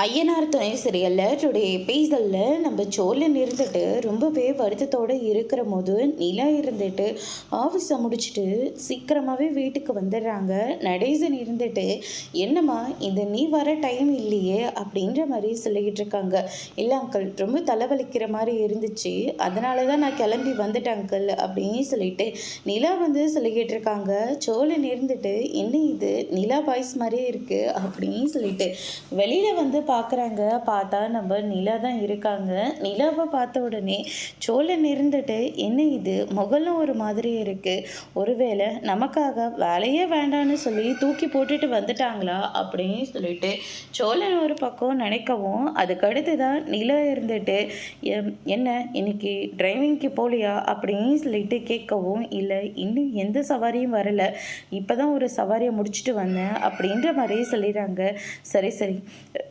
ஐயனார் துணை சீரியலில் டுடே எபிசோடில் நம்ம சோழன் இருந்துட்டு ரொம்பவே வருத்தத்தோடு இருக்கிற போது நிலா இருந்துட்டு ஆஃபீஸை முடிச்சுட்டு சீக்கிரமாகவே வீட்டுக்கு வந்துடுறாங்க. நடேசன் இருந்துட்டு என்னம்மா இந்த நீ வர டைம் இல்லையே அப்படின்ற மாதிரி சொல்லிக்கிட்டு இருக்காங்க. இல்லை அங்கிள், ரொம்ப தலைவலிக்கிற மாதிரி இருந்துச்சு, அதனால தான் நான் கிளம்பி வந்துட்டேன் அங்கிள் அப்படின்னு சொல்லிட்டு நிலா வந்து சொல்லிக்கிட்டு இருக்காங்க. சோழன் இருந்துட்டு என்ன இது நிலா வாய்ஸ் மாதிரியே இருக்குது அப்படின்னு சொல்லிட்டு வெளியில் வந்து பார்க்குறாங்க. பார்த்தா நம்ம நிலா தான் இருக்காங்க. நிலாவை பார்த்த உடனே சோழன் இருந்துட்டு என்ன இது முகலும் ஒரு மாதிரி இருக்குது, ஒருவேளை நமக்காக வேலையே வேண்டான்னு சொல்லி தூக்கி போட்டுட்டு வந்துட்டாங்களா அப்படின்னு சொல்லிட்டு சோழன் ஒரு பக்கம் நினைக்கவும், அதுக்கடுத்து தான் நிலா இருந்துட்டு என்ன இன்னைக்கு டிரைவிங்க்கு போகலையா அப்படின்னு சொல்லிட்டு கேட்கவும், இல்லை இன்னும் எந்த சவாரியும் வரலை, இப்போ தான் ஒரு சவாரியை முடிச்சுட்டு வந்தேன் அப்படின்ற மாதிரியே சொல்லிடுறாங்க. சரி சரி,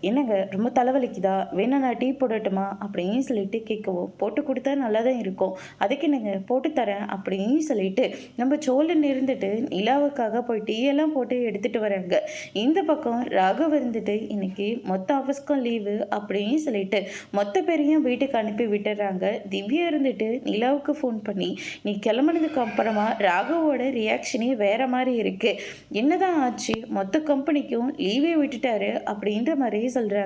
என்னங்க ரொம்ப தலைவலிக்குதா, வேணா நான் டீ போடட்டுமா அப்படின்னு சொல்லிட்டு கேட்கவும், போட்டு கொடுத்தா நல்லா தான் இருக்கும், அதுக்கு என்னங்க போட்டு தரேன் அப்படின்னு சொல்லிட்டு நம்ம சோழன் இருந்துட்டு நிலாவுக்காக போய் டீ எல்லாம் போட்டு எடுத்துகிட்டு வராங்க. இந்த பக்கம் ராகவ் இருந்துட்டு இன்னைக்கு மொத்த ஆஃபீஸ்க்கும் லீவு அப்படின்னு சொல்லிட்டு மொத்த பேரையும் வீட்டுக்கு அனுப்பி விட்டுறாங்க. திவ்யா இருந்துட்டு நிலாவுக்கு ஃபோன் பண்ணி நீ கிளம்புனதுக்கு அப்புறமா ராகவோட ரியாக்ஷனே வேற மாதிரி இருக்கு, என்னதான் ஆச்சு, மொத்த கம்பெனிக்கும் லீவே விட்டுட்டாரு அப்படின்ற மாதிரியே சொல்கிறாங்க.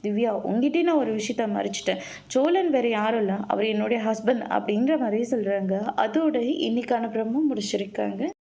திவ்யா, உங்ககிட்டே நான் ஒரு விஷயத்த மறைச்சிட்டேன், சோழன் வேறு யாரும் இல்லை, அவர் என்னுடைய ஹஸ்பண்ட் அப்படின்ற மாதிரி சொல்கிறாங்க. அதோட இன்னைக்கான பிரம்ம முடிச்சிருக்காங்க.